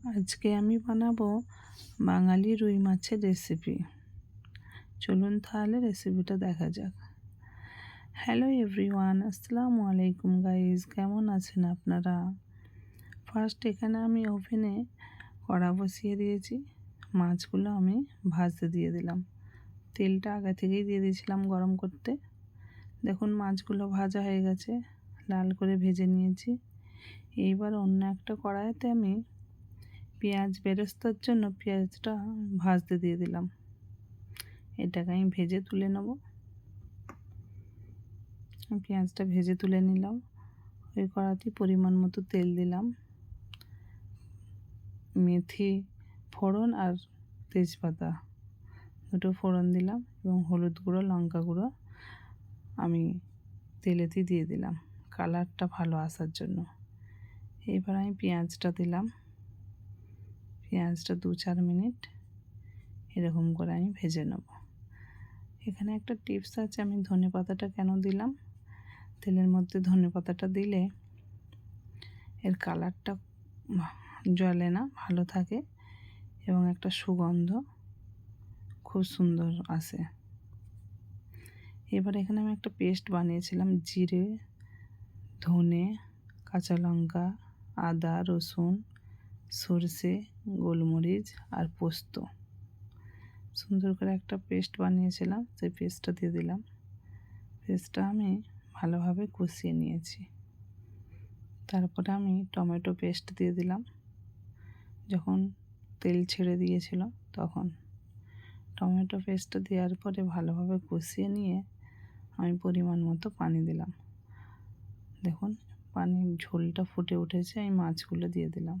আজকে আমি বানাবো বাঙালি রুই মাছের রেসিপি। চলুন তাহলে রেসিপিটা দেখা যাক। হ্যালো এভরিওয়ান, আসসালামু আলাইকুম গাইজ, কেমন আছেন আপনারা? ফার্স্ট এখানে আমি ওভেনে কড়া বসিয়ে দিয়েছি। মাছগুলো আমি ভাজতে দিয়ে দিলাম। তেলটা আগে থেকেই দিয়ে দিয়েছিলাম গরম করতে। দেখুন মাছগুলো ভাজা হয়ে গেছে, লাল করে ভেজে নিয়েছি। এইবার অন্য একটা কড়াইতে আমি পেঁয়াজ বেরেস্তার জন্য পেঁয়াজটা ভাজতে দিয়ে দিলাম। এটাকে আমি ভেজে তুলে নেব। পেঁয়াজটা ভেজে তুলে নিলাম। ওই কড়াতে পরিমাণ মতো তেল দিলাম, মেথি ফোড়ন আর তেজপাতা দুটো ফোড়ন দিলাম এবং হলুদ গুঁড়ো লঙ্কা গুঁড়ো আমি তেলেতে দিয়ে দিলাম কালারটা ভালো আসার জন্য। এবার আমি পেঁয়াজটা দিলাম। পেঁয়াজটা 2-4 মিনিট এরকম করে আমি ভেজে নেব। এখানে একটা টিপস আছে, আমি ধনেপাতাটা কেন দিলাম, তেলের মধ্যে ধনেপাতাটা দিলে এর কালারটা জ্বলে না, ভালো থাকে এবং একটা সুগন্ধ খুব সুন্দর আসে। এবার এখানে আমি একটা পেস্ট বানিয়েছিলাম, জিরে, ধনে, কাঁচা লঙ্কা, আদা, রসুন, সরষে, গোলমরিচ আর পোস্ত, সুন্দর করে একটা পেস্ট বানিয়েছিলাম, সেই পেস্টটা দিয়ে দিলাম। পেস্টটা আমি ভালোভাবে কষিয়ে নিয়েছি। তারপরে আমি টমেটো পেস্ট দিয়ে দিলাম। যখন তেল ছেড়ে দিয়েছিল তখন টমেটো পেস্টটা দেওয়ার পরে ভালোভাবে কষিয়ে নিয়ে আমি পরিমাণ মতো পানি দিলাম। দেখুন পানির ঝোলটা ফুটে উঠেছে, আমি মাছগুলো দিয়ে দিলাম।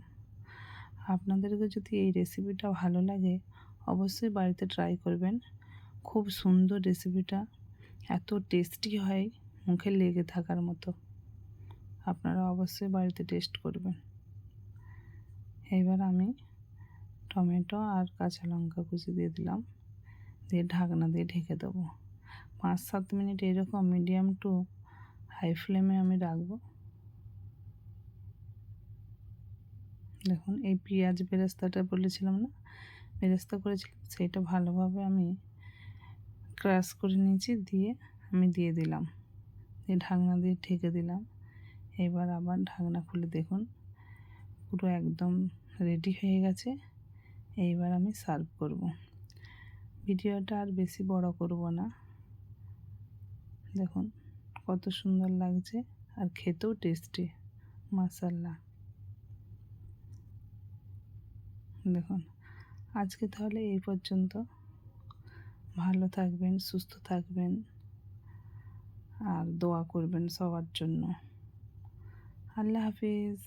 আপনাদেরকে যদি এই রেসিপিটা ভালো লাগে অবশ্যই বাড়িতে ট্রাই করবেন। খুব সুন্দর রেসিপিটা, এত টেস্টি হয় মুখে লেগে থাকার মতো। আপনারা অবশ্যই বাড়িতে টেস্ট করবেন। এবার আমি টমেটো আর কাঁচা লঙ্কা কুচি দিয়ে দিলাম, দিয়ে ঢাকনা দিয়ে ঢেকে দেবো। 5-7 মিনিট এরকম মিডিয়াম টু হাই ফ্লেমে আমি রাখবো। দেখুন এই পেঁয়াজ বেরেস্তাটা বলেছিলাম না, বেরেস্তা করেছিলাম, সেইটা ভালোভাবে আমি ক্রাশ করে নিয়েছি, দিয়ে আমি দিয়ে দিলাম, দিয়ে ঢাকনা দিয়ে ঢেকে দিলাম। এবার আবার ঢাকনা খুলে দেখুন পুরো একদম রেডি হয়ে গেছে। এইবার আমি সার্ভ করব। ভিডিওটা আর বেশি বড় করব না। দেখুন কত সুন্দর লাগছে আর খেতেও টেস্টি, মাশাআল্লাহ। দেখুন আজকে তাহলে এই পর্যন্ত। ভালো থাকবেন, সুস্থ থাকবেন আর দোয়া করবেন সবার জন্য। আল্লাহ হাফিজ।